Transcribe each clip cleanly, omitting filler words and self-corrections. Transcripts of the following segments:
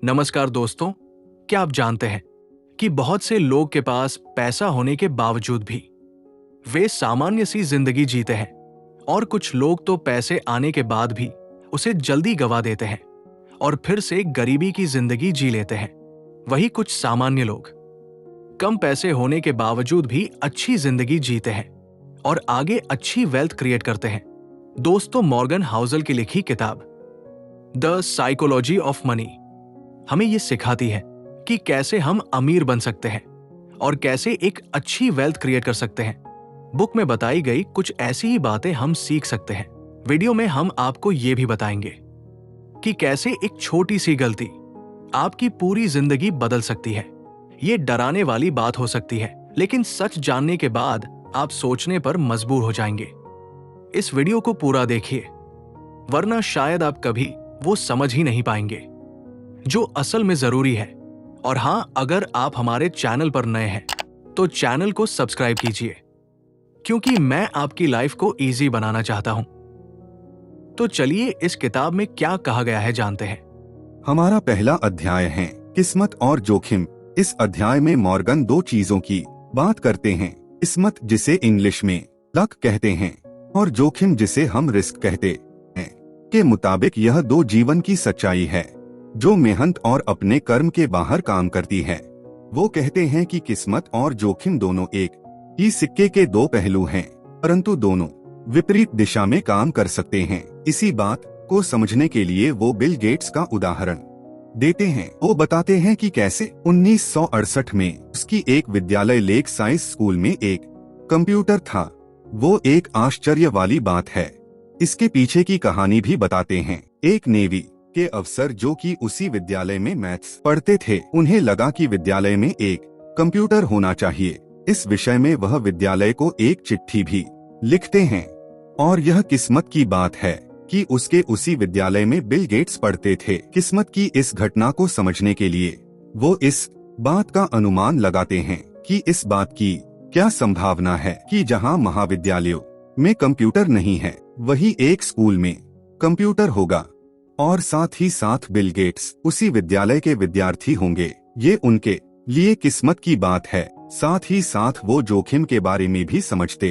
नमस्कार दोस्तों, क्या आप जानते हैं कि बहुत से लोग के पास पैसा होने के बावजूद भी वे सामान्य सी जिंदगी जीते हैं और कुछ लोग तो पैसे आने के बाद भी उसे जल्दी गवा देते हैं और फिर से गरीबी की जिंदगी जी लेते हैं। वही कुछ सामान्य लोग कम पैसे होने के बावजूद भी अच्छी जिंदगी जीते हैं और आगे अच्छी वेल्थ क्रिएट करते हैं। दोस्तों, मॉर्गन हाउसल की लिखी किताब द साइकोलॉजी ऑफ मनी हमें ये सिखाती है कि कैसे हम अमीर बन सकते हैं और कैसे एक अच्छी वेल्थ क्रिएट कर सकते हैं। बुक में बताई गई कुछ ऐसी ही बातें हम सीख सकते हैं। वीडियो में हम आपको ये भी बताएंगे कि कैसे एक छोटी सी गलती आपकी पूरी जिंदगी बदल सकती है। ये डराने वाली बात हो सकती है, लेकिन सच जानने के बाद आप सोचने पर मजबूर हो जाएंगे। इस वीडियो को पूरा देखिए, वरना शायद आप कभी वो समझ ही नहीं पाएंगे जो असल में जरूरी है। और हां, अगर आप हमारे चैनल पर नए हैं तो चैनल को सब्सक्राइब कीजिए, क्योंकि मैं आपकी लाइफ को इजी बनाना चाहता हूं। तो चलिए इस किताब में क्या कहा गया है जानते हैं। हमारा पहला अध्याय है किस्मत और जोखिम। इस अध्याय में मॉर्गन दो चीजों की बात करते हैं, किस्मत जिसे इंग्लिश में लक कहते हैं और जोखिम जिसे हम रिस्क कहते हैं। के मुताबिक यह दो जीवन की सच्चाई है जो मेहनत और अपने कर्म के बाहर काम करती है। वो कहते हैं कि किस्मत और जोखिम दोनों एक ही सिक्के के दो पहलू हैं, परंतु दोनों विपरीत दिशा में काम कर सकते हैं। इसी बात को समझने के लिए वो बिल गेट्स का उदाहरण देते हैं। वो बताते हैं कि कैसे 1968 में उसकी एक विद्यालय लेक साइंस स्कूल में एक कंप्यूटर था। वो एक आश्चर्य वाली बात है। इसके पीछे की कहानी भी बताते हैं। एक नेवी के अफसर जो कि उसी विद्यालय में मैथ्स पढ़ते थे, उन्हें लगा कि विद्यालय में एक कंप्यूटर होना चाहिए। इस विषय में वह विद्यालय को एक चिट्ठी भी लिखते हैं और यह किस्मत की बात है कि उसके उसी विद्यालय में बिल गेट्स पढ़ते थे। किस्मत की इस घटना को समझने के लिए वो इस बात का अनुमान लगाते हैं कि इस बात की क्या संभावना है कि जहां महाविद्यालयों में कंप्यूटर नहीं है, वही एक स्कूल में कंप्यूटर होगा और साथ ही साथ बिल गेट्स उसी विद्यालय के विद्यार्थी होंगे। ये उनके लिए किस्मत की बात है। साथ ही साथ वो जोखिम के बारे में भी समझते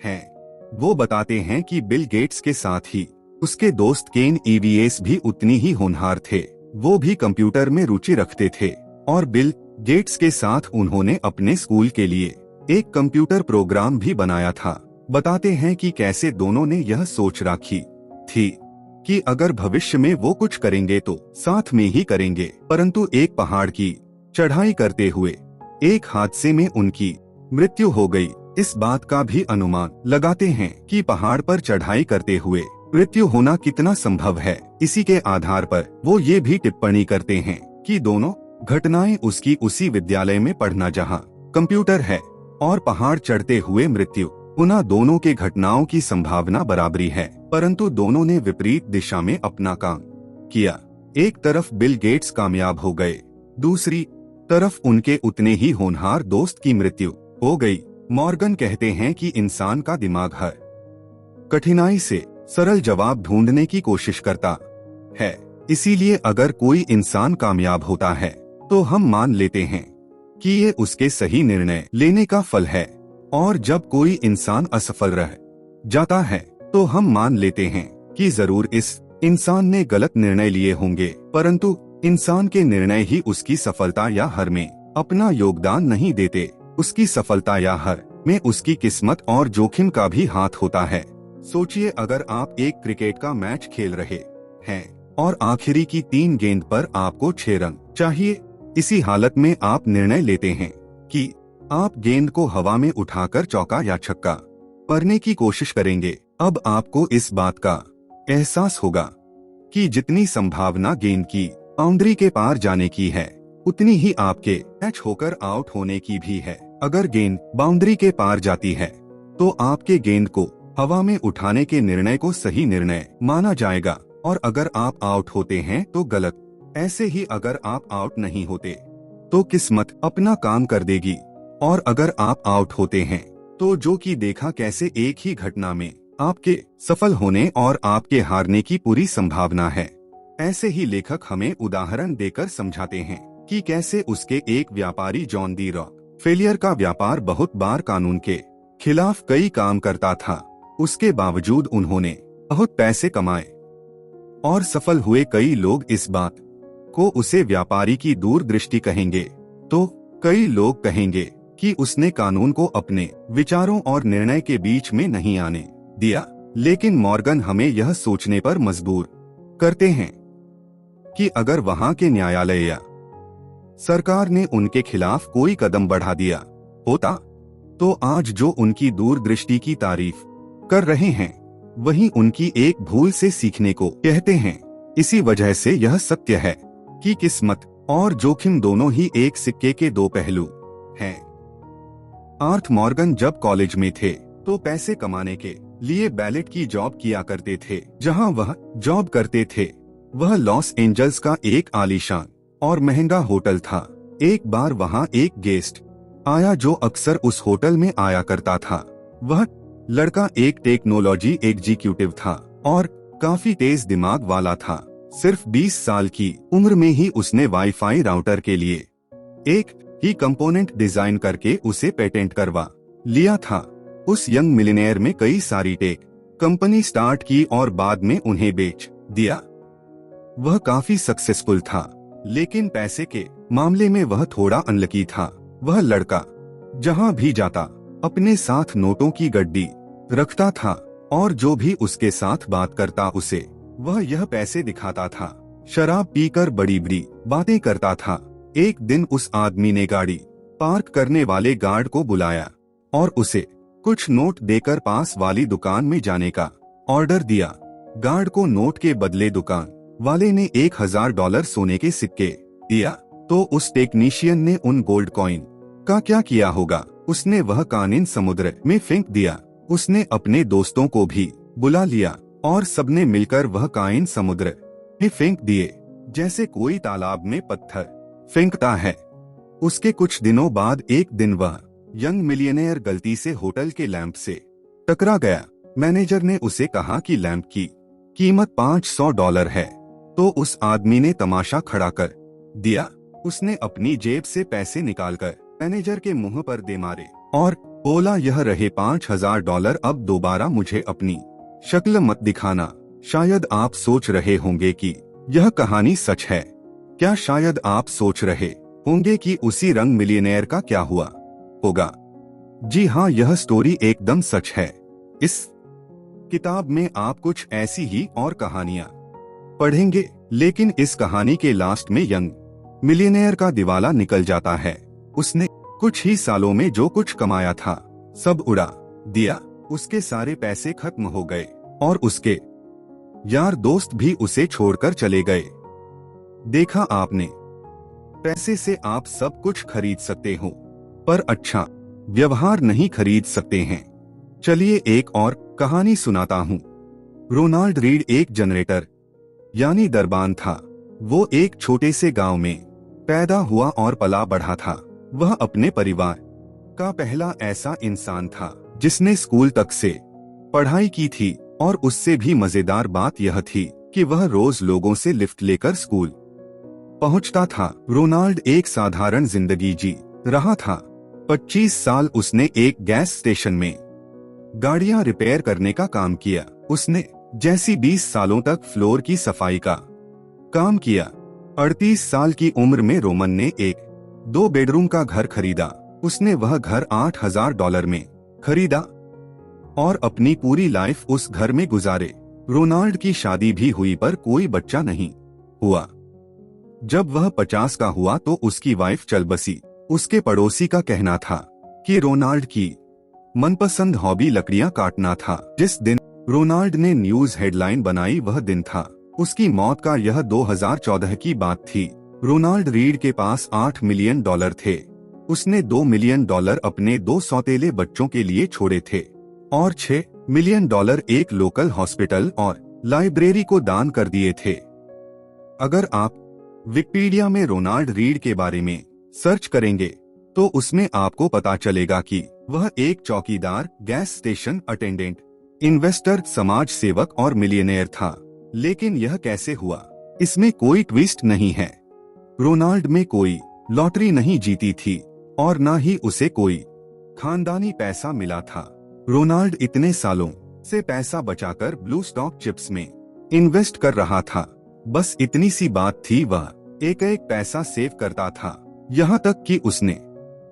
हैं। वो बताते हैं कि बिल गेट्स के साथ ही उसके दोस्त केन ईवीएस भी उतनी ही होनहार थे। वो भी कंप्यूटर में रुचि रखते थे और बिल गेट्स के साथ उन्होंने अपने स्कूल के लिए एक कंप्यूटर प्रोग्राम भी बनाया था। बताते हैं कि कैसे दोनों ने यह सोच रखी थी कि अगर भविष्य में वो कुछ करेंगे तो साथ में ही करेंगे, परंतु एक पहाड़ की चढ़ाई करते हुए एक हादसे में उनकी मृत्यु हो गई। इस बात का भी अनुमान लगाते हैं कि पहाड़ पर चढ़ाई करते हुए मृत्यु होना कितना संभव है। इसी के आधार पर वो ये भी टिप्पणी करते हैं कि दोनों घटनाएं उसकी उसी विद्यालय में पढ़ना जहां कंप्यूटर है और पहाड़ चढ़ते हुए मृत्यु, उन्हें दोनों के घटनाओं की संभावना बराबरी है, परंतु दोनों ने विपरीत दिशा में अपना काम किया। एक तरफ बिल गेट्स कामयाब हो गए, दूसरी तरफ उनके उतने ही होनहार दोस्त की मृत्यु हो गई। मॉर्गन कहते हैं कि इंसान का दिमाग हर कठिनाई से सरल जवाब ढूंढने की कोशिश करता है। इसीलिए अगर कोई इंसान कामयाब होता है तो हम मान लेते हैं कि ये उसके सही निर्णय लेने का फल है, और जब कोई इंसान असफल रह जाता है तो हम मान लेते हैं कि जरूर इस इंसान ने गलत निर्णय लिए होंगे, परंतु इंसान के निर्णय ही उसकी सफलता या हार में अपना योगदान नहीं देते। उसकी सफलता या हार में उसकी किस्मत और जोखिम का भी हाथ होता है। सोचिए, अगर आप एक क्रिकेट का मैच खेल रहे हैं और आखिरी की 3 गेंद पर आपको 6 रन चाहिए। इसी हालत में आप निर्णय लेते हैं कि आप गेंद को हवा में उठाकर चौका या छक्का मारने की कोशिश करेंगे। अब आपको इस बात का एहसास होगा कि जितनी संभावना गेंद की बाउंड्री के पार जाने की है, उतनी ही आपके कैच होकर आउट होने की भी है। अगर गेंद बाउंड्री के पार जाती है तो आपके गेंद को हवा में उठाने के निर्णय को सही निर्णय माना जाएगा, और अगर आप आउट होते हैं तो गलत। ऐसे ही अगर आप आउट नहीं होते तो किस्मत अपना काम कर देगी, और अगर आप आउट होते हैं तो जो कि देखा कैसे एक ही घटना में आपके सफल होने और आपके हारने की पूरी संभावना है। ऐसे ही लेखक हमें उदाहरण देकर समझाते हैं कि कैसे उसके एक व्यापारी जॉन डी रॉक फेलियर का व्यापार बहुत बार कानून के खिलाफ कई काम करता था। उसके बावजूद उन्होंने बहुत पैसे कमाए और सफल हुए। कई लोग इस बात को उसे व्यापारी की दूरदृष्टि कहेंगे, तो कई लोग कहेंगे कि उसने कानून को अपने विचारों और निर्णय के बीच में नहीं आने दिया। लेकिन मॉर्गन हमें यह सोचने पर मजबूर करते हैं कि अगर वहां के न्यायालय या सरकार ने उनके खिलाफ कोई कदम बढ़ा दिया होता, तो आज जो उनकी दूरदृष्टि की तारीफ कर रहे हैं वही उनकी एक भूल से सीखने को कहते हैं। इसी वजह से यह सत्य है कि किस्मत और जोखिम दोनों ही एक सिक्के के दो पहलू हैं। आर्थ मॉर्गन जब कॉलेज में थे तो पैसे कमाने के लिए बैलेट की जॉब किया करते थे। जहां वह जॉब करते थे वह लॉस एंजल्स का एक आलीशान और महंगा होटल था। एक बार वहां एक गेस्ट आया जो अक्सर उस होटल में आया करता था। वह लड़का एक टेक्नोलॉजी एग्जीक्यूटिव था और काफी तेज दिमाग वाला था। सिर्फ 20 साल की उम्र में ही उसने वाईफाई राउटर के लिए एक ही कंपोनेंट डिजाइन करके उसे पेटेंट करवा लिया था। उस यंग मिलियनेयर में कई सारी टेक कंपनी स्टार्ट की और बाद में उन्हें बेच दिया। वह काफी सक्सेसफुल था, लेकिन पैसे के मामले में वह थोड़ा अनलकी था। वह लड़का जहां भी जाता अपने साथ नोटों की गड्डी रखता था और जो भी उसके साथ बात करता उसे वह यह पैसे दिखाता था। शराब पीकर बड़ी बड़ी बातें करता था। एक दिन उस आदमी ने गाड़ी पार्क करने वाले गार्ड को बुलाया और उसे कुछ नोट देकर पास वाली दुकान में जाने का ऑर्डर दिया। गार्ड को नोट के बदले दुकान वाले ने $1000 सोने के सिक्के दिया। तो उस टेक्नीशियन ने उन गोल्ड कॉइन का क्या किया होगा? उसने वह कानून समुद्र में फेंक दिया। उसने अपने दोस्तों को भी बुला लिया और सबने मिलकर वह कॉइन समुद्र में फेंक दिए, जैसे कोई तालाब में पत्थर फेंकता है। उसके कुछ दिनों बाद एक दिन वह यंग मिलियनेयर गलती से होटल के लैंप से टकरा गया। मैनेजर ने उसे कहा कि लैंप की कीमत $500 है, तो उस आदमी ने तमाशा खड़ा कर दिया। उसने अपनी जेब से पैसे निकालकर मैनेजर के मुंह पर दे मारे और बोला, यह रहे $5000, अब दोबारा मुझे अपनी शक्ल मत दिखाना। शायद आप सोच रहे होंगे कि यह कहानी सच है। क्या शायद आप सोच रहे होंगे कि उसी रंग मिलियनेयर का क्या हुआ होगा? जी हाँ, यह स्टोरी एकदम सच है। इस किताब में आप कुछ ऐसी ही और कहानियां पढ़ेंगे, लेकिन इस कहानी के लास्ट में यंग मिलियनेयर का दिवाला निकल जाता है। उसने कुछ ही सालों में जो कुछ कमाया था सब उड़ा दिया। उसके सारे पैसे खत्म हो गए और उसके यार दोस्त भी उसे छोड़कर चले गए। देखा आपने, पैसे से आप सब कुछ खरीद सकते हो, पर अच्छा व्यवहार नहीं खरीद सकते हैं। चलिए एक और कहानी सुनाता हूँ। रोनाल्ड रीड एक जनरेटर यानी दरबान था। वो एक छोटे से गांव में पैदा हुआ और पला बढ़ा था। वह अपने परिवार का पहला ऐसा इंसान था जिसने स्कूल तक से पढ़ाई की थी, और उससे भी मजेदार बात यह थी कि वह रोज लोगों से लिफ्ट लेकर स्कूल पहुंचता था। रोनाल्ड एक साधारण जिंदगी जी रहा था। 25 साल उसने एक गैस स्टेशन में गाड़ियां रिपेयर करने का काम किया। उसने जैसी 20 सालों तक फ्लोर की सफाई का काम किया। 38 साल की उम्र में रोमन ने एक 2 बेडरूम का घर खरीदा। उसने वह घर $8000 में खरीदा और अपनी पूरी लाइफ उस घर में गुजारे। रोनाल्ड की शादी भी हुई, पर कोई बच्चा नहीं हुआ। जब वह 50 का हुआ तो उसकी वाइफ चल बसी। उसके पड़ोसी का कहना था कि रोनाल्ड की मनपसंद हॉबी लकड़ियां काटना था। जिस दिन रोनाल्ड ने न्यूज हेडलाइन बनाई वह दिन था उसकी मौत का। यह 2014 की बात थी। रोनाल्ड रीड के पास $8 मिलियन थे। उसने $2 मिलियन अपने 2 सौतेले बच्चों के लिए छोड़े थे और $6 मिलियन एक लोकल हॉस्पिटल और लाइब्रेरी को दान कर दिए थे। अगर आप विकिपीडिया में रोनाल्ड रीड के बारे में सर्च करेंगे तो उसमें आपको पता चलेगा कि वह एक चौकीदार, गैस स्टेशन अटेंडेंट, इन्वेस्टर, समाज सेवक और मिलियनेयर था। लेकिन यह कैसे हुआ? इसमें कोई ट्विस्ट नहीं है। रोनाल्ड में कोई लॉटरी नहीं जीती थी और ना ही उसे कोई खानदानी पैसा मिला था। रोनाल्ड इतने सालों से पैसा बचाकर ब्लू स्टॉक चिप्स में इन्वेस्ट कर रहा था। बस इतनी सी बात थी, वह एक एक पैसा सेव करता था। यहाँ तक कि उसने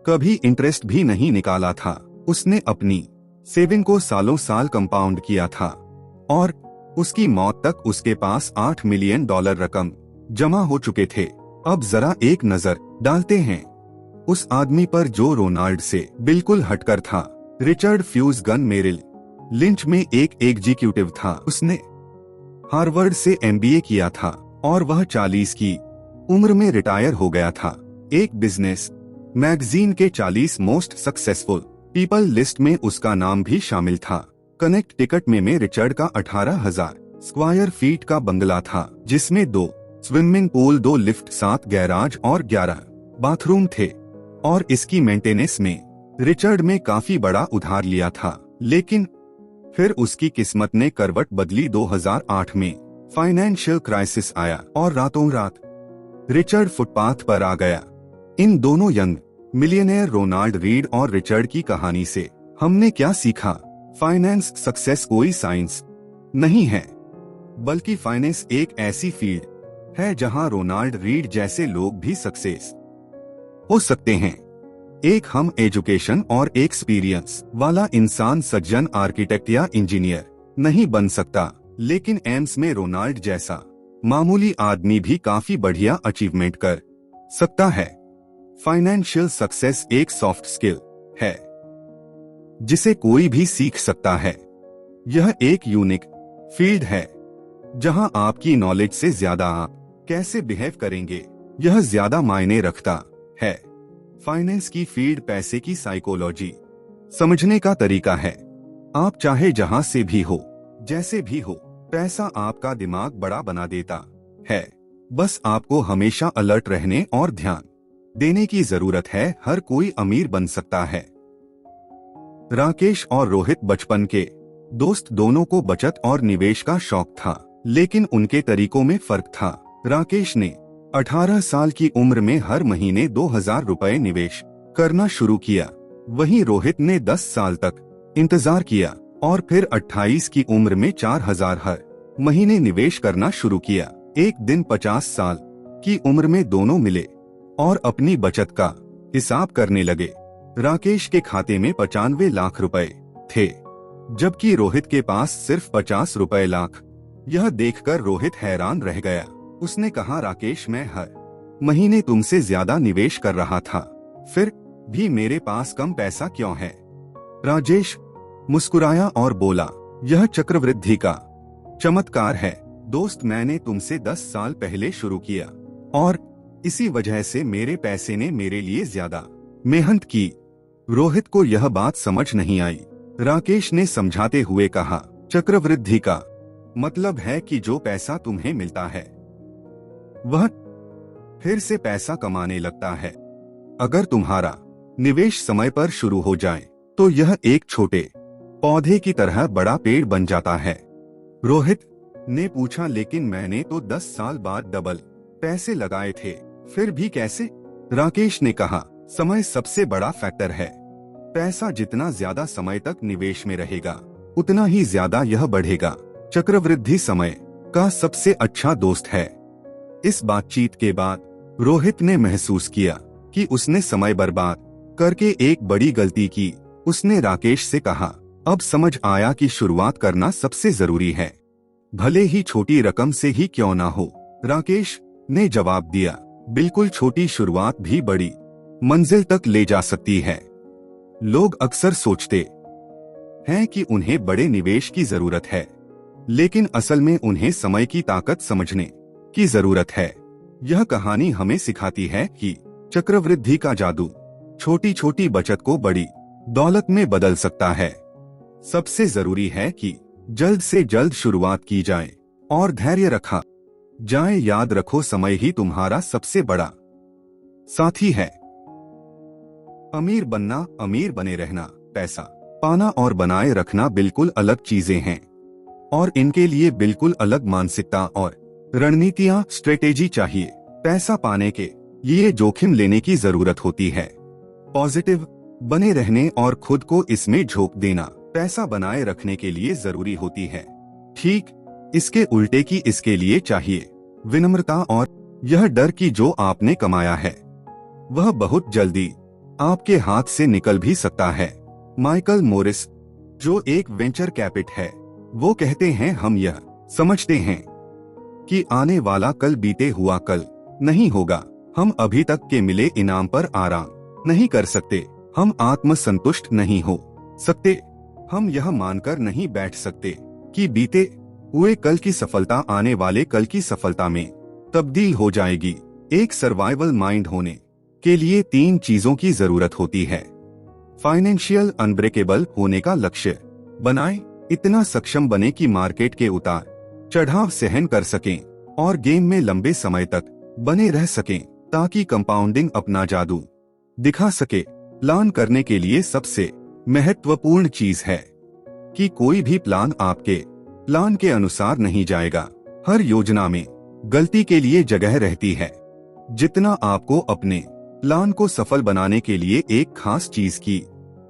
कभी इंटरेस्ट भी नहीं निकाला था। उसने अपनी सेविंग को सालों साल कंपाउंड किया था और उसकी मौत तक उसके पास $8 मिलियन रकम जमा हो चुके थे। अब जरा एक नजर डालते हैं उस आदमी पर जो रोनाल्ड से बिल्कुल हटकर था। रिचर्ड फ्यूज मेरिल लिंच में एक एग्जीक्यूटिव था। उसने हार्वर्ड से MBA किया था और वह 40 की उम्र में रिटायर हो गया था। एक बिजनेस मैगजीन के 40 मोस्ट सक्सेसफुल पीपल लिस्ट में उसका नाम भी शामिल था। कनेक्टिकट में रिचर्ड का 18,000 स्क्वायर फीट का बंगला था, जिसमें 2 स्विमिंग पूल, 2 लिफ्ट, 7 गैराज और 11 बाथरूम थे। और इसकी मेंटेनेंस में रिचर्ड में काफी बड़ा उधार लिया था। लेकिन फिर उसकी किस्मत ने करवट बदली। 2008 में फाइनेंशियल क्राइसिस आया और रातों रात रिचर्ड फुटपाथ पर आ गया। इन दोनों यंग मिलियनेयर रोनाल्ड रीड और रिचर्ड की कहानी से हमने क्या सीखा? फाइनेंस सक्सेस कोई साइंस नहीं है, बल्कि फाइनेंस एक ऐसी फील्ड है जहां रोनाल्ड रीड जैसे लोग भी सक्सेस हो सकते हैं। एक हम एजुकेशन और एक्सपीरियंस वाला इंसान सज्जन आर्किटेक्ट या इंजीनियर नहीं बन सकता, लेकिन एम्स में रोनाल्ड जैसा मामूली आदमी भी काफी बढ़िया अचीवमेंट कर सकता है। फाइनेंशियल सक्सेस एक सॉफ्ट स्किल है जिसे कोई भी सीख सकता है। यह एक यूनिक फील्ड है जहां आपकी नॉलेज से ज्यादा आप कैसे बिहेव करेंगे यह ज्यादा मायने रखता है। फाइनेंस की फील्ड पैसे की साइकोलॉजी समझने का तरीका है। आप चाहे जहां से भी हो, जैसे भी हो, पैसा आपका दिमाग बड़ा बना देता है। बस आपको हमेशा अलर्ट रहने और ध्यान देने की जरूरत है। हर कोई अमीर बन सकता है। राकेश और रोहित बचपन के दोस्त, दोनों को बचत और निवेश का शौक था, लेकिन उनके तरीकों में फर्क था। राकेश ने 18 साल की उम्र में हर महीने 2,000 रुपए निवेश करना शुरू किया। वहीं रोहित ने 10 साल तक इंतजार किया और फिर 28 की उम्र में 4,000 हर महीने निवेश करना शुरू किया। एक दिन 50 साल की उम्र में दोनों मिले और अपनी बचत का हिसाब करने लगे। राकेश के खाते में 95 लाख रुपए थे, जबकि रोहित के पास सिर्फ 50 रुपए लाख। यह देखकर रोहित हैरान रह गया। उसने कहा, राकेश, मैं हर महीने तुमसे ज्यादा निवेश कर रहा था, फिर भी मेरे पास कम पैसा क्यों है? राजेश मुस्कुराया और बोला, यह चक्रवृद्धि का चमत्कार है दोस्त। मैंने तुमसे 10 साल पहले शुरू किया और इसी वजह से मेरे पैसे ने मेरे लिए ज्यादा मेहनत की। रोहित को यह बात समझ नहीं आई। राकेश ने समझाते हुए कहा, चक्रवृद्धि का मतलब है कि जो पैसा तुम्हें मिलता है वह फिर से पैसा कमाने लगता है। अगर तुम्हारा निवेश समय पर शुरू हो जाए तो यह एक छोटे पौधे की तरह बड़ा पेड़ बन जाता है। रोहित ने पूछा, लेकिन मैंने तो 10 साल बाद डबल पैसे लगाए थे, फिर भी कैसे? राकेश ने कहा, समय सबसे बड़ा फैक्टर है। पैसा जितना ज्यादा समय तक निवेश में रहेगा उतना ही ज्यादा यह बढ़ेगा। चक्रवृद्धि समय का सबसे अच्छा दोस्त है। इस बातचीत के बाद रोहित ने महसूस किया कि उसने समय बर्बाद करके एक बड़ी गलती की। उसने राकेश से कहा, अब समझ आया कि शुरुआत करना सबसे जरूरी है, भले ही छोटी रकम से ही क्यों ना हो। राकेश ने जवाब दिया, बिल्कुल, छोटी शुरुआत भी बड़ी मंजिल तक ले जा सकती है। लोग अक्सर सोचते हैं कि उन्हें बड़े निवेश की जरूरत है, लेकिन असल में उन्हें समय की ताकत समझने की जरूरत है। यह कहानी हमें सिखाती है कि चक्रवृद्धि का जादू छोटी छोटी बचत को बड़ी दौलत में बदल सकता है। सबसे जरूरी है कि जल्द से जल्द शुरुआत की जाए और धैर्य रखा जाए। याद रखो, समय ही तुम्हारा सबसे बड़ा साथी है। अमीर बनना, अमीर बने रहना, पैसा पाना और बनाए रखना बिल्कुल अलग चीजें हैं और इनके लिए बिल्कुल अलग मानसिकता और रणनीतियां, स्ट्रेटेजी चाहिए। पैसा पाने के लिए जोखिम लेने की जरूरत होती है। पॉजिटिव बने रहने और खुद को इसमें झोंक देना पैसा बनाए रखने के लिए जरूरी होती है। ठीक इसके उल्टे की इसके लिए चाहिए विनम्रता और यह डर कि जो आपने कमाया है वह बहुत जल्दी आपके हाथ से निकल भी सकता है। माइकल मोरिस, जो एक वेंचर कैपिट है, वो कहते हैं, हम यह समझते हैं कि आने वाला कल बीते हुआ कल नहीं होगा। हम अभी तक के मिले इनाम पर आराम नहीं कर सकते। हम आत्मसंतुष्ट नहीं हो सकते। हम यह मानकर नहीं बैठ सकते कि बीते हुए कल की सफलता आने वाले कल की सफलता में तब्दील हो जाएगी। एक सर्वाइवल माइंड होने के लिए 3 चीजों की जरूरत होती है। फाइनेंशियल अनब्रेकेबल होने का लक्ष्य बनाएं, इतना सक्षम बने कि मार्केट के उतार चढ़ाव सहन कर सकें और गेम में लंबे समय तक बने रह सकें, ताकि कंपाउंडिंग अपना जादू दिखा सके। प्लान करने के लिए सबसे महत्वपूर्ण चीज है कि कोई भी प्लान आपके प्लान के अनुसार नहीं जाएगा। हर योजना में गलती के लिए जगह रहती है। जितना आपको अपने प्लान को सफल बनाने के लिए एक खास चीज की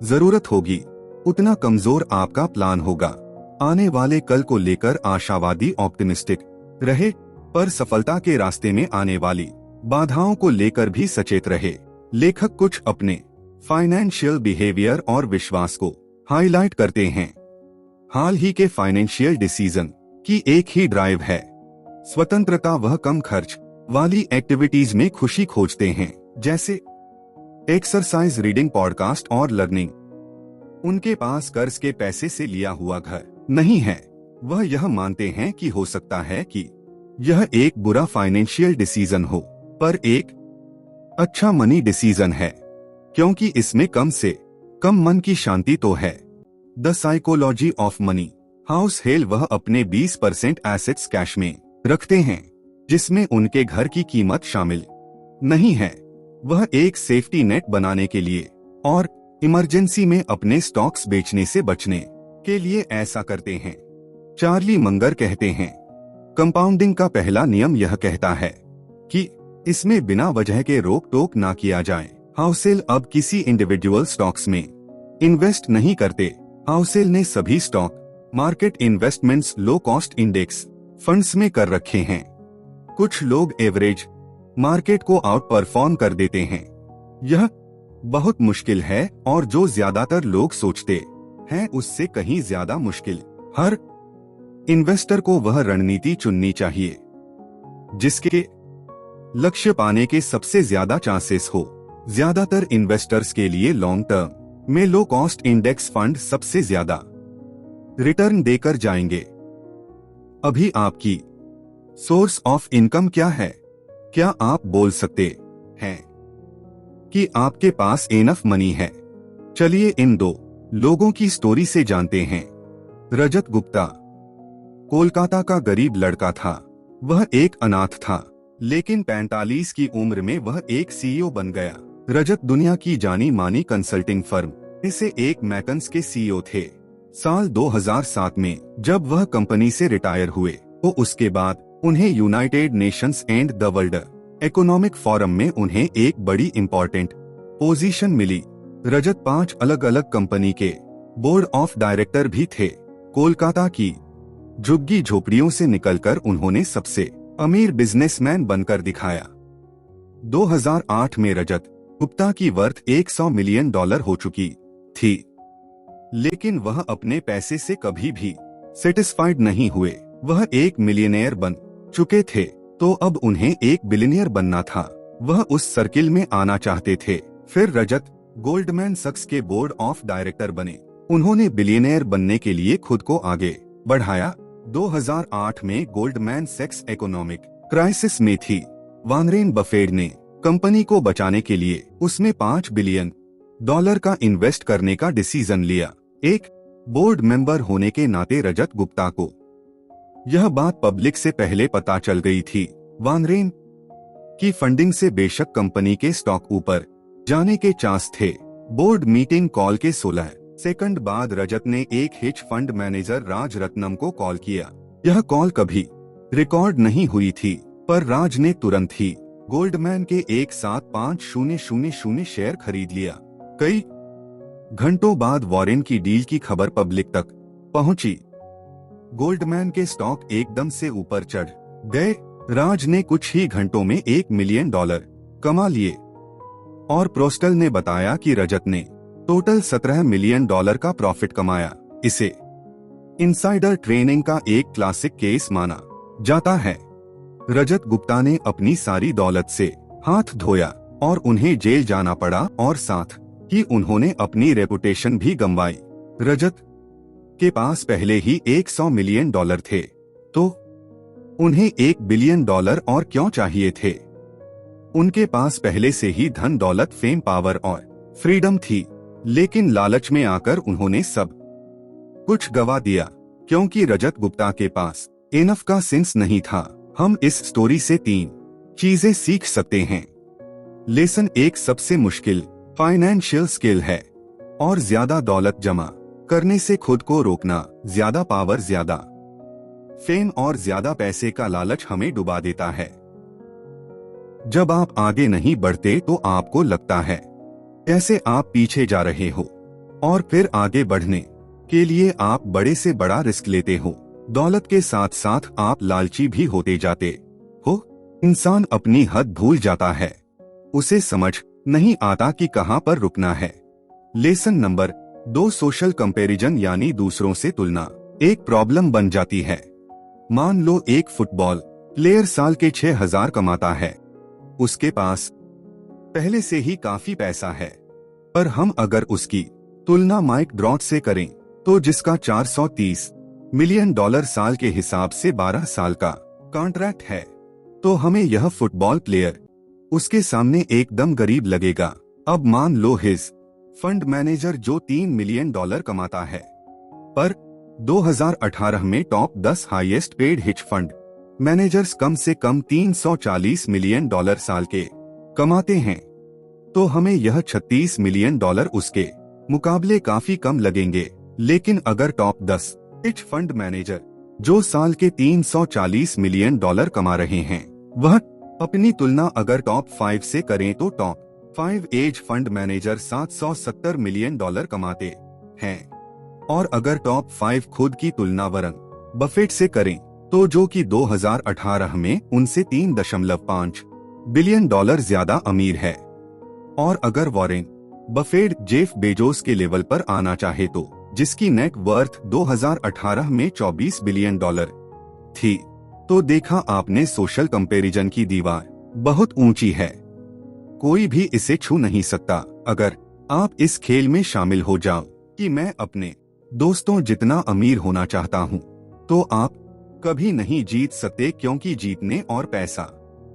जरूरत होगी, उतना कमजोर आपका प्लान होगा। आने वाले कल को लेकर आशावादी ऑप्टिमिस्टिक रहे, पर सफलता के रास्ते में आने वाली बाधाओं को लेकर भी सचेत रहे। लेखक कुछ अपने फाइनेंशियल बिहेवियर और विश्वास को हाईलाइट करते हैं। हाल ही के फाइनेंशियल डिसीजन की एक ही ड्राइव है स्वतंत्रता। वह कम खर्च वाली एक्टिविटीज में खुशी खोजते हैं, जैसे एक्सरसाइज, रीडिंग, पॉडकास्ट और लर्निंग। उनके पास कर्ज के पैसे से लिया हुआ घर नहीं है। वह यह मानते हैं कि हो सकता है कि यह एक बुरा फाइनेंशियल डिसीजन हो, पर एक अच्छा मनी डिसीजन है, क्योंकि इसमें कम से कम मन की शांति तो है। The psychology of money house hello, वह अपने 20% एसेट्स कैश में रखते हैं, जिसमें उनके घर की कीमत शामिल नहीं है। वह एक सेफ्टी नेट बनाने के लिए और इमरजेंसी में अपने स्टॉक्स बेचने से बचने के लिए ऐसा करते हैं। चार्ली मंगर कहते हैं, कंपाउंडिंग का पहला नियम यह कहता है कि इसमें बिना वजह के रोक टोक ना किया जाए। हाउसेल अब किसी इंडिविजुअल स्टॉक्स में इन्वेस्ट नहीं करते। हाउसेल ने सभी stock market investments low cost index funds में कर रखे हैं। कुछ लोग एवरेज मार्केट को आउट परफॉर्म कर देते हैं। यह बहुत मुश्किल है और जो ज्यादातर लोग सोचते हैं उससे कहीं ज्यादा मुश्किल। हर इन्वेस्टर को वह रणनीति चुननी चाहिए जिसके लक्ष्य पाने के सबसे ज्यादा चांसेस हो। ज्यादातर इन्वेस्टर्स के लिए लॉन्ग टर्म में लो कॉस्ट इंडेक्स फंड सबसे ज्यादा रिटर्न देकर जाएंगे। अभी आपकी सोर्स ऑफ इनकम क्या है? क्या आप बोल सकते हैं कि आपके पास एनफ मनी है? चलिए इन 2 लोगों की स्टोरी से जानते हैं। रजत गुप्ता कोलकाता का गरीब लड़का था। वह एक अनाथ था, लेकिन 45 की उम्र में वह एक सीईओ बन गया। रजत दुनिया की जानी मानी कंसल्टिंग फर्म इसे एक मैकन्स के सीईओ थे। साल 2007 में जब वह कंपनी से रिटायर हुए तो उसके बाद उन्हें United Nations and the world economic forum में उन्हें एक बड़ी इंपॉर्टेंट पोजीशन मिली। रजत 5 अलग अलग कंपनी के बोर्ड ऑफ डायरेक्टर भी थे। कोलकाता की झुग्गी झोपड़ियों से निकलकर उन्होंने सबसे अमीर बिजनेसमैन बनकर दिखाया। 2008 में रजत गुप्ता की वर्थ $100 मिलियन हो चुकी थी, लेकिन वह अपने पैसे से कभी भी सेटिस्फाइड नहीं हुए। वह एक मिलियनेयर बन चुके थे, तो अब उन्हें एक बिलियनियर बनना था। वह उस सर्किल में आना चाहते थे। फिर रजत गोल्डमैन सक्स के बोर्ड ऑफ डायरेक्टर बने। उन्होंने बिलियनियर बनने के लिए खुद को आगे बढ़ाया। 2008 में गोल्डमैन सैक्स इकोनॉमिक क्राइसिस में थी। वॉरेन बफेट ने कंपनी को बचाने के लिए उसमें $5 बिलियन का इन्वेस्ट करने का डिसीजन लिया। एक बोर्ड मेंबर होने के नाते रजत गुप्ता को यह बात पब्लिक से पहले पता चल गई थी। वॉरेन की फंडिंग से बेशक कंपनी के स्टॉक ऊपर जाने के चांस थे। बोर्ड मीटिंग कॉल के 16 सेकंड बाद रजत ने एक हेज फंड मैनेजर राज रत्नम को कॉल किया। यह कॉल कभी रिकॉर्ड नहीं हुई थी, पर राज ने तुरंत ही गोल्डमैन के एक साथ 5,000 शेयर खरीद लिया। कई घंटों बाद वॉरेन की डील की खबर पब्लिक तक पहुंची। गोल्डमैन के स्टॉक एकदम से ऊपर चढ़ गए। राज ने कुछ ही घंटों में $1 मिलियन कमा लिए और प्रोस्टल ने बताया कि रजत ने टोटल $17 मिलियन का प्रॉफिट कमाया। इसे इनसाइडर ट्रेनिंग का एक क्लासिक केस माना जाता है। रजत गुप्ता ने अपनी सारी दौलत से हाथ धोया और उन्हें जेल जाना पड़ा और साथ ही उन्होंने अपनी रेपुटेशन भी गंवाई। रजत के पास पहले ही $100 मिलियन थे, तो उन्हें $1 बिलियन और क्यों चाहिए थे? उनके पास पहले से ही धन दौलत, फेम, पावर और फ्रीडम थी, लेकिन लालच में आकर उन्होंने सब कुछ गवा दिया क्योंकि रजत गुप्ता के पास इनफ का सेंस नहीं था। हम इस स्टोरी से 3 चीजें सीख सकते हैं। लेसन 1, सबसे मुश्किल फाइनेंशियल स्किल है और ज्यादा दौलत जमा करने से खुद को रोकना। ज्यादा पावर, ज्यादा फेम और ज्यादा पैसे का लालच हमें डुबा देता है। जब आप आगे नहीं बढ़ते तो आपको लगता है जैसे आप पीछे जा रहे हो, और फिर आगे बढ़ने के लिए आप बड़े से बड़ा रिस्क लेते हो। दौलत के साथ साथ आप लालची भी होते जाते हो। इंसान अपनी हद भूल जाता है, उसे समझ नहीं आता कि कहां पर रुकना है। लेसन नंबर 2, सोशल कंपैरिजन यानी दूसरों से तुलना एक प्रॉब्लम बन जाती है। मान लो एक फुटबॉल प्लेयर साल के 6,000 कमाता है, उसके पास पहले से ही काफी पैसा है, पर हम अगर उसकी तुलना माइक ड्रॉट से करें तो जिसका $430 मिलियन साल के हिसाब से 12 साल का कॉन्ट्रैक्ट है, तो हमें यह फुटबॉल प्लेयर उसके सामने एकदम गरीब लगेगा। अब मान लो हिज फंड मैनेजर जो $3 मिलियन कमाता है, पर 2018 में top 10 highest paid hedge fund managers कम से कम $340 मिलियन साल के कमाते हैं, तो हमें यह $36 मिलियन उसके मुकाबले काफी कम लगेंगे। लेकिन अगर टॉप 10 हिच फंड मैनेजर जो साल के $340 मिलियन कमा रहे हैं, वह अपनी तुलना अगर टॉप 5 से करें तो top 5 hedge fund manager $770 million कमाते हैं, और अगर टॉप 5 खुद की तुलना वरन बफेट से करें तो जो कि 2018 में उनसे $3.5 बिलियन ज्यादा अमीर है। और अगर वॉरेन बफेट जेफ बेजोस के लेवल पर आना चाहे तो जिसकी नेट वर्थ 2018 में $24 बिलियन थी, तो देखा आपने सोशल कंपैरिजन की दीवार बहुत ऊंची है, कोई भी इसे छू नहीं सकता। अगर आप इस खेल में शामिल हो जाओ कि मैं अपने दोस्तों जितना अमीर होना चाहता हूं, तो आप कभी नहीं जीत सकते, क्योंकि जीतने और पैसा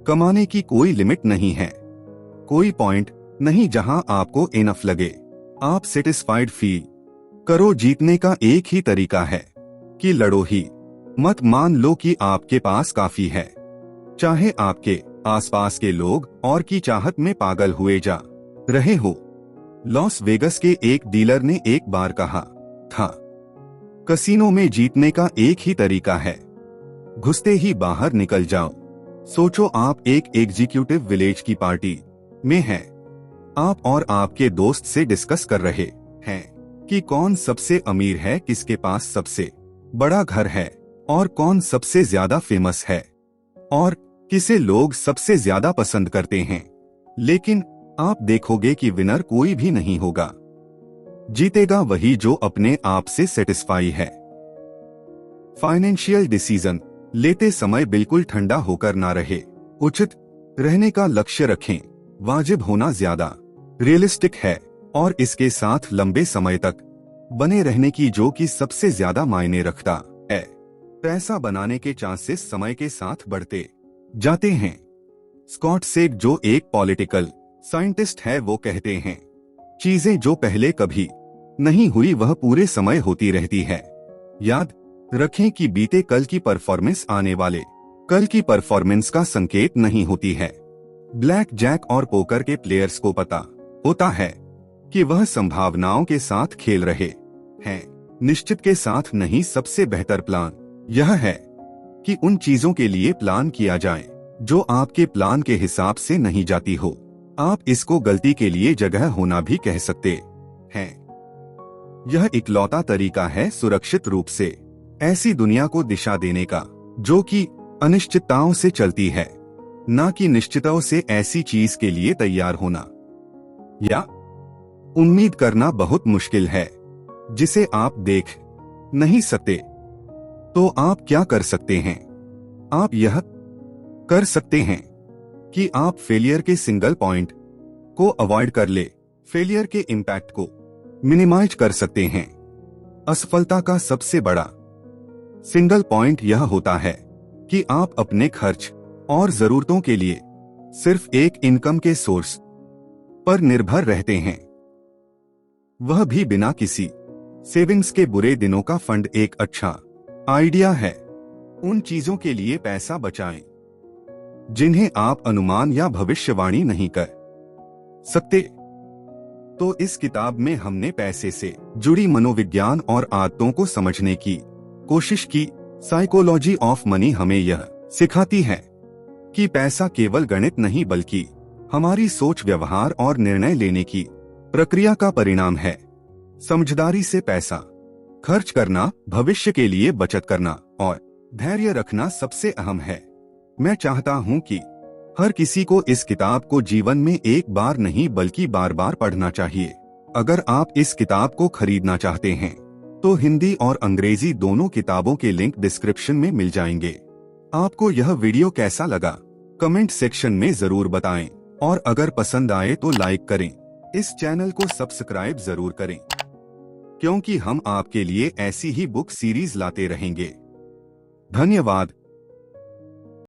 कमाने की कोई लिमिट नहीं है, कोई पॉइंट नहीं जहां आपको इनफ लगे, आप सेटिस्फाइड फील करो। जीतने का एक ही तरीका है कि लड़ो ही मत। मान लो कि आपके पास काफी है, चाहे आपके आसपास के लोग और की चाहत में पागल हुए जा रहे हो। लॉस वेगस के एक डीलर ने एक बार कहा था, कसिनो में जीतने का एक ही तरीका है, घुसते ही बाहर निकल जाओ। सोचो आप एक एग्जीक्यूटिव विलेज की पार्टी में हैं, आप और आपके दोस्त से डिस्कस कर रहे हैं कि कौन सबसे अमीर है, किसके पास सबसे बड़ा घर है, और कौन सबसे ज्यादा फेमस है, और किसे लोग सबसे ज्यादा पसंद करते हैं। लेकिन आप देखोगे कि विनर कोई भी नहीं होगा, जीतेगा वही जो अपने आप से सेटिस्फाई है। फाइनेंशियल डिसीजन लेते समय बिल्कुल ठंडा होकर ना रहे, उचित रहने का लक्ष्य रखें, वाजिब होना ज्यादा रियलिस्टिक है, और इसके साथ लंबे समय तक बने रहने की जो कि सबसे ज्यादा मायने रखता है। पैसा बनाने के चांसेस समय के साथ बढ़ते जाते हैं। स्कॉट सेग जो एक पॉलिटिकल साइंटिस्ट है, वो कहते हैं, चीजें जो पहले कभी नहीं हुई वह पूरे समय होती रहती है। याद रखें कि बीते कल की परफॉर्मेंस आने वाले कल की परफॉर्मेंस का संकेत नहीं होती है। ब्लैक जैक और पोकर के प्लेयर्स को पता होता है कि वह संभावनाओं के साथ खेल रहे हैं, निश्चित के साथ नहीं। सबसे बेहतर प्लान यह है कि उन चीजों के लिए प्लान किया जाए जो आपके प्लान के हिसाब से नहीं जाती हो। आप इसको गलती के लिए जगह होना भी कह सकते हैं। यह इकलौता तरीका है सुरक्षित रूप से ऐसी दुनिया को दिशा देने का जो कि अनिश्चितताओं से चलती है, ना कि निश्चितों से। ऐसी चीज के लिए तैयार होना या उम्मीद करना बहुत मुश्किल है जिसे आप देख नहीं सकते। तो आप क्या कर सकते हैं? आप यह कर सकते हैं कि आप फेलियर के सिंगल पॉइंट को अवॉइड कर ले, फेलियर के इम्पैक्ट को मिनिमाइज कर सकते हैं। असफलता का सबसे बड़ा सिंगल पॉइंट यह होता है कि आप अपने खर्च और जरूरतों के लिए सिर्फ एक इनकम के सोर्स पर निर्भर रहते हैं, वह भी बिना किसी सेविंग्स के। बुरे दिनों का फंड एक अच्छा आइडिया है। उन चीजों के लिए पैसा बचाएं जिन्हें आप अनुमान या भविष्यवाणी नहीं कर सकते। तो इस किताब में हमने पैसे से जुड़ी मनोविज्ञान और आदतों को समझने की कोशिश की। साइकोलॉजी ऑफ मनी हमें यह सिखाती है कि पैसा केवल गणित नहीं बल्कि हमारी सोच, व्यवहार और निर्णय लेने की प्रक्रिया का परिणाम है। समझदारी से पैसा खर्च करना, भविष्य के लिए बचत करना और धैर्य रखना सबसे अहम है। मैं चाहता हूं कि हर किसी को इस किताब को जीवन में एक बार नहीं बल्कि बार बार पढ़ना चाहिए। अगर आप इस किताब को खरीदना चाहते हैं तो हिंदी और अंग्रेजी दोनों किताबों के लिंक डिस्क्रिप्शन में मिल जाएंगे। आपको यह वीडियो कैसा लगा कमेंट सेक्शन में जरूर बताएं और अगर पसंद आए तो लाइक करें। इस चैनल को सब्सक्राइब जरूर करें क्योंकि हम आपके लिए ऐसी ही बुक सीरीज लाते रहेंगे। धन्यवाद।